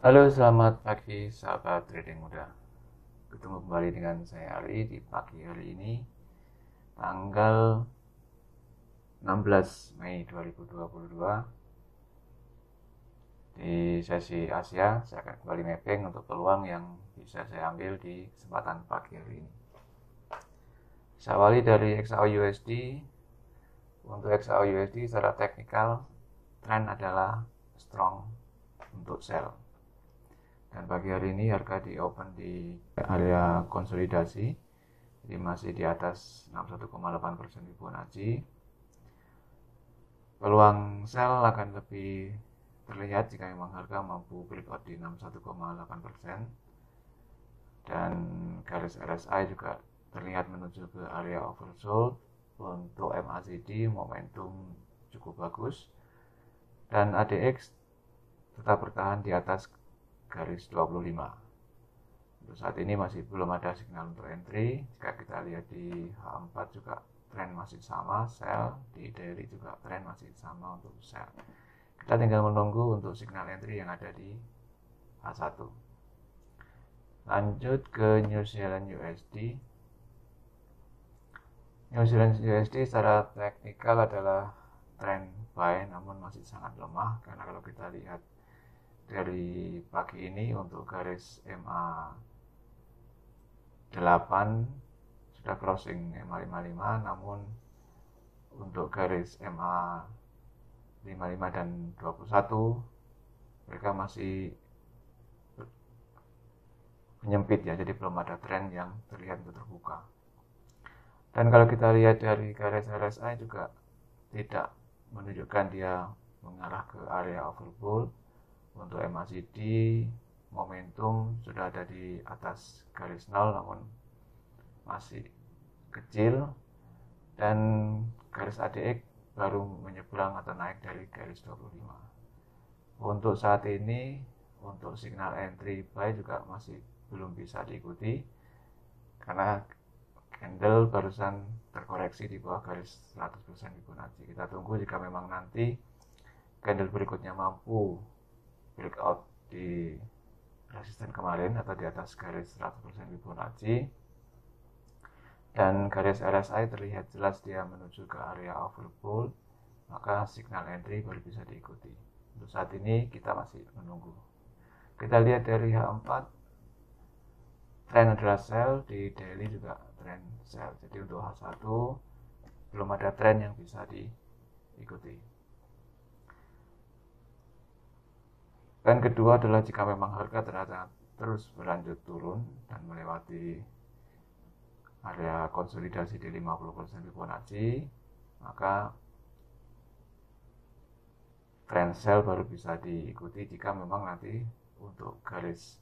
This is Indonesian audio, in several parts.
Halo, selamat pagi sahabat trading muda. Ketemu kembali dengan saya Ali di pagi hari ini, tanggal 16 Mei 2022. Di sesi Asia, saya akan kembali mapping untuk peluang yang bisa saya ambil di kesempatan pagi hari ini. Saya awali dari XAU-USD. Untuk XAU-USD secara teknikal, tren adalah strong untuk sell. Dan pagi hari ini harga di open di area konsolidasi, jadi masih di atas 61,8% Fibonacci. Peluang sell akan lebih terlihat jika memang harga mampu breakout di 61,8%, dan garis RSI juga terlihat menuju ke area oversold. Untuk MACD momentum cukup bagus, dan ADX tetap bertahan di atas garis 25. Untuk saat ini masih belum ada signal untuk entry. Jika kita lihat di H4 juga tren masih sama, sell. Di daily juga tren masih sama untuk sell. Kita tinggal menunggu untuk signal entry yang ada di H1. Lanjut ke New Zealand USD. New Zealand USD secara teknikal adalah tren buy, namun masih sangat lemah, karena kalau kita lihat dari pagi ini untuk garis MA 8 sudah crossing MA 55, namun untuk garis MA 55 dan 21 mereka masih menyempit ya, jadi belum ada tren yang terlihat untuk terbuka. Dan kalau kita lihat dari garis RSI juga tidak menunjukkan dia mengarah ke area overbought. Untuk MACD momentum sudah ada di atas garis 0 namun masih kecil, dan garis ADX baru menyeberang atau naik dari garis 25. Untuk saat ini untuk signal entry buy juga masih belum bisa diikuti karena candle barusan terkoreksi di bawah garis 100% Fibonacci. Kita tunggu jika memang nanti candle berikutnya mampu breakout di resisten kemarin atau di atas garis 100% Fibonacci dan garis RSI terlihat jelas dia menuju ke area overbought, maka signal entry baru bisa diikuti. Untuk saat ini kita masih menunggu. Kita lihat dari H4, tren adalah sell, di daily juga tren sell. Jadi untuk H1 belum ada tren yang bisa diikuti. Dan kedua adalah jika memang harga ternyata terus berlanjut turun dan melewati area konsolidasi di 50% Fibonacci, maka trend sell baru bisa diikuti jika memang nanti untuk garis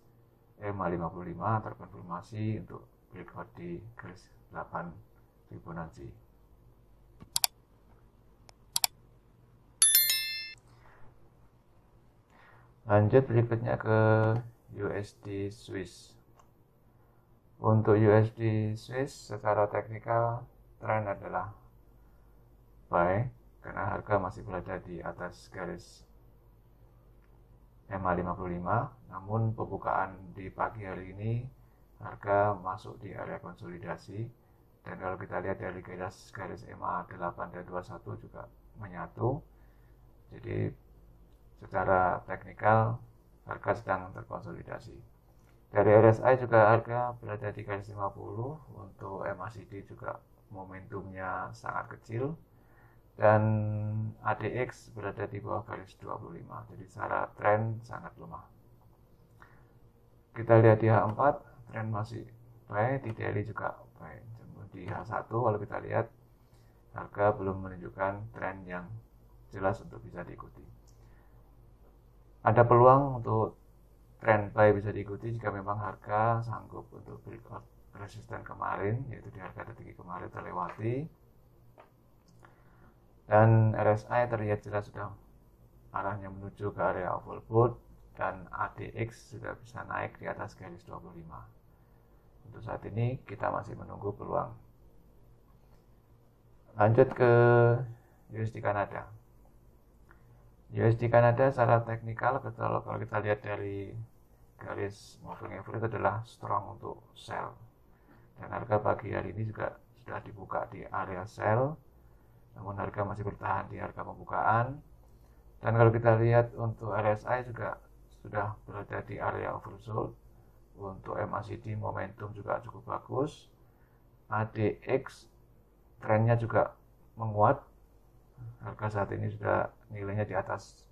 MA 55 terkonfirmasi untuk breakout di garis 8 Fibonacci. Lanjut berikutnya ke USD Swiss. Untuk USD Swiss secara teknikal tren adalah buy karena harga masih berada di atas garis MA 55, namun pembukaan di pagi hari ini harga masuk di area konsolidasi, dan kalau kita lihat dari garis MA 8 dan 21 juga menyatu. Jadi secara teknikal harga sedang terkonsolidasi. Dari RSI juga harga berada di garis 50. Untuk MACD juga momentumnya sangat kecil, dan ADX berada di bawah garis 25. Jadi secara tren sangat lemah. Kita lihat di H4 tren masih baik, di daily juga baik. Di H1 kalau kita lihat harga belum menunjukkan tren yang jelas untuk bisa diikuti. Ada peluang untuk tren buy bisa diikuti jika memang harga sanggup untuk breakout resisten kemarin, yaitu di harga tertinggi kemarin terlewati, dan RSI terlihat jelas sudah arahnya menuju ke area overbought, dan ADX sudah bisa naik di atas garis 25. Untuk saat ini kita masih menunggu peluang. Lanjut ke USD Kanada. USD Kanada secara teknikal kalau kita lihat dari garis moving average adalah strong untuk sell, dan harga pagi hari ini juga sudah dibuka di area sell, namun harga masih bertahan di harga pembukaan. Dan kalau kita lihat untuk RSI juga sudah berada di area oversold. Untuk MACD momentum juga cukup bagus. ADX trennya juga menguat, harga saat ini sudah nilainya di atas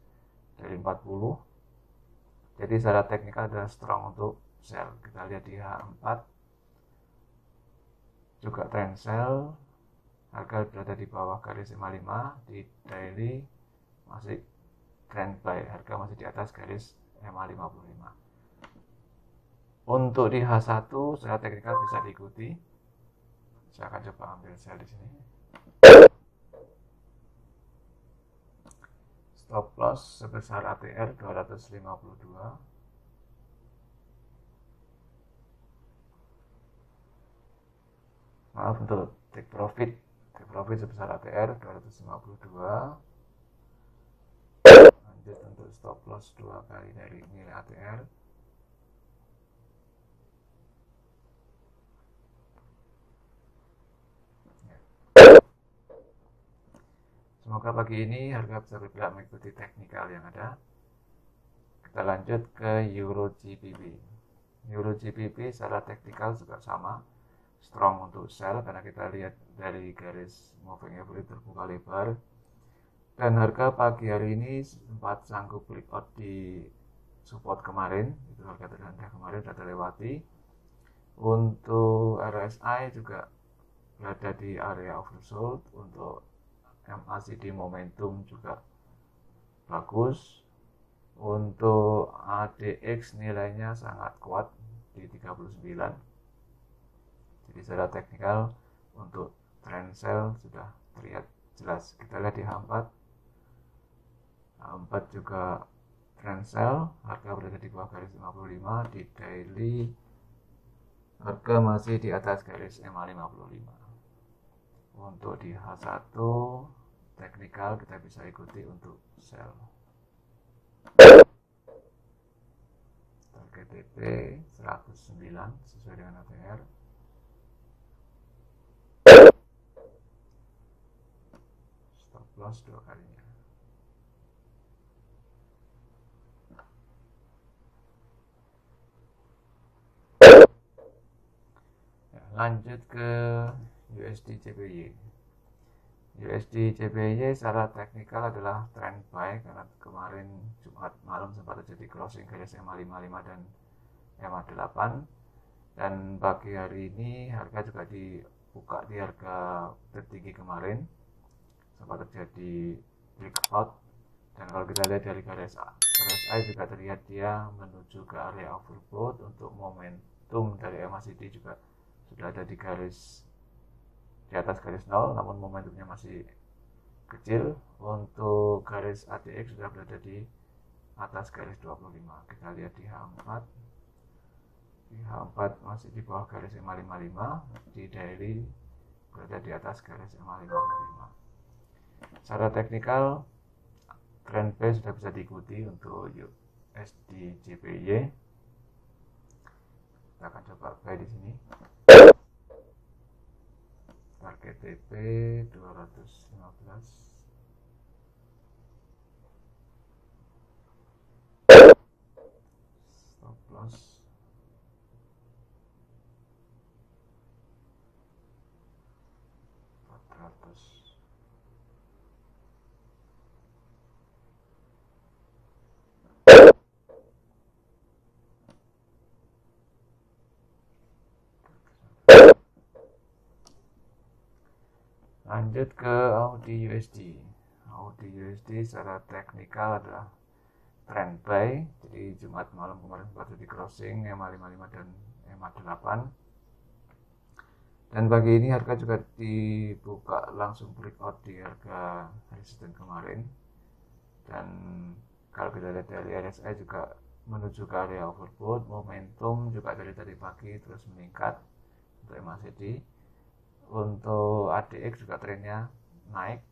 dari 40. Jadi secara teknikal adalah strong untuk sell. Kita lihat di H4 juga trend sell, harga berada di bawah garis 55. Di daily masih trend buy, harga masih di atas garis 55. Untuk di H1 secara teknikal bisa diikuti. Saya akan coba ambil sell di sini. Stop loss sebesar ATR 252. Maaf, untuk take profit sebesar ATR 252. Lanjut untuk stop loss 2 kali dari nilai ATR. Semoga pagi ini harga bisa bergerak mengikuti teknikal yang ada. Kita lanjut ke Euro GBP. Euro GBP secara teknikal juga sama, strong untuk sell karena kita lihat dari garis moving average terbuka lebar, dan harga pagi hari ini sempat sanggup breakout di support kemarin, itu harga terendah kemarin sudah terlewati. Untuk RSI juga berada di area oversold. Untuk MACD momentum juga bagus. Untuk ADX nilainya sangat kuat di 39. Jadi secara teknikal untuk trend sell sudah terlihat jelas. Kita lihat di H4. H4 juga trend sell, harga berada di bawah garis 55. Di daily harga masih di atas garis MA 55. Untuk di H1 teknikal kita bisa ikuti untuk sell. Target TP 109 sesuai dengan ATR. Stop loss 2 kalinya. Lanjut ke USD JPY. USD JPY secara teknikal adalah trend buy karena kemarin Jumat malam sempat terjadi crossing garis MA 55 dan MA 8, dan pagi hari ini harga juga dibuka di harga tertinggi kemarin, sempat terjadi breakout. Dan kalau kita lihat dari garis RSI juga terlihat dia menuju ke area overbought. Untuk momentum dari MACD juga sudah ada di garis di atas garis 0, namun momentumnya masih kecil. Untuk garis ADX sudah berada di atas garis 25. Kita lihat di H4. Di H4 masih di bawah garis MA 55. Di daily berada di atas garis MA 55. Secara teknikal trend base sudah bisa diikuti untuk USD JPY. Kita akan coba buy di sini. Target TP 215. Stop loss 400. Lanjut ke AUD USD. AUD USD secara teknikal adalah trend buy. Jadi Jumat malam kemarin sempat di crossing MA 55 dan MA 8. Dan pagi ini harga juga dibuka langsung breakout di harga resisten kemarin. Dan kalau kita lihat dari RSI juga menuju ke area overbought. Momentum juga dari tadi pagi terus meningkat untuk MACD. Untuk ADX juga trennya naik,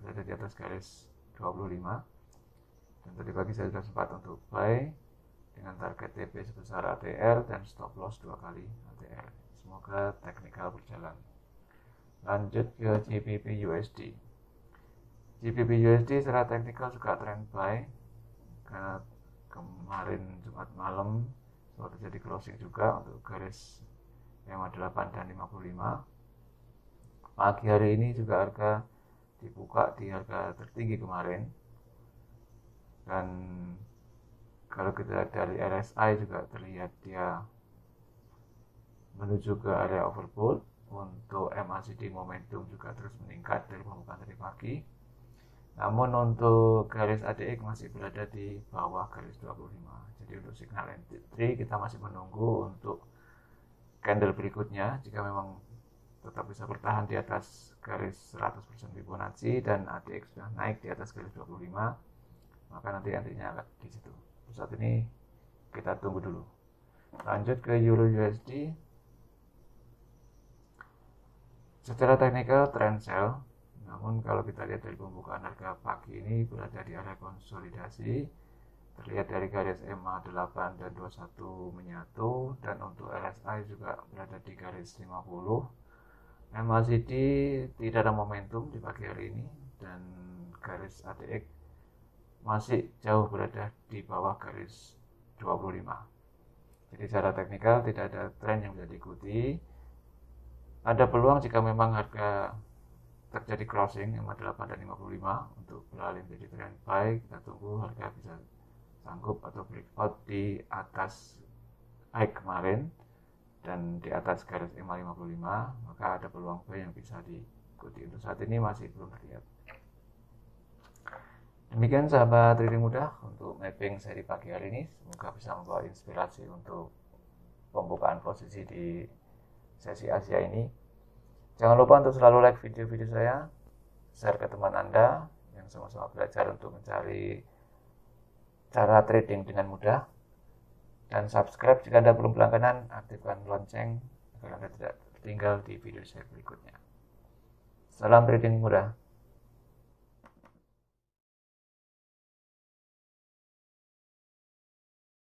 berada di atas garis 25. Dan tadi pagi saya sudah sempat untuk buy. dengan target TP sebesar ATR dan stop loss 2 kali ATR. Semoga teknikal berjalan. Lanjut ke GBP USD. GBP USD secara teknikal juga trend buy karena kemarin Jumat malam sudah terjadi closing juga untuk garis 58 dan 55. Pagi hari ini juga harga dibuka di harga tertinggi kemarin, dan kalau kita dari RSI juga terlihat dia menuju ke area overbought. Untuk MACD momentum juga terus meningkat dari pembukaan tadi pagi. Namun untuk garis ADX masih berada di bawah garis 25. Jadi untuk signal entry kita masih menunggu untuk candle berikutnya. Jika memang tetap bisa bertahan di atas garis 100% Fibonacci dan ADX sudah naik di atas garis 25, maka nanti entry-nya akan di situ. Saat ini kita tunggu dulu. Lanjut ke Euro USD. Secara teknikal trend sell, namun kalau kita lihat dari pembukaan harga pagi ini berada di area konsolidasi, terlihat dari garis EMA 8 dan 21 menyatu, dan untuk RSI juga berada di garis 50. MACD tidak ada momentum di pagi hari ini, dan garis ADX masih jauh berada di bawah garis 25. Jadi secara teknikal tidak ada tren yang bisa diikuti. Ada peluang jika memang harga terjadi crossing 58 dan 55 untuk beralih menjadi trend buy. Kita tunggu harga bisa sanggup atau breakout di atas high kemarin dan di atas garis EMA 55, maka ada peluang buy yang bisa diikuti. Untuk saat ini masih belum terlihat. Demikian sahabat trading mudah untuk mapping seri pagi hari ini. Semoga bisa membawa inspirasi untuk pembukaan posisi di sesi Asia ini. Jangan lupa untuk selalu like video-video saya, share ke teman Anda yang sama-sama belajar untuk mencari cara trading dengan mudah, dan subscribe jika Anda belum berlangganan, aktifkan lonceng agar Anda tidak tertinggal di video saya berikutnya. Salam trading mudah.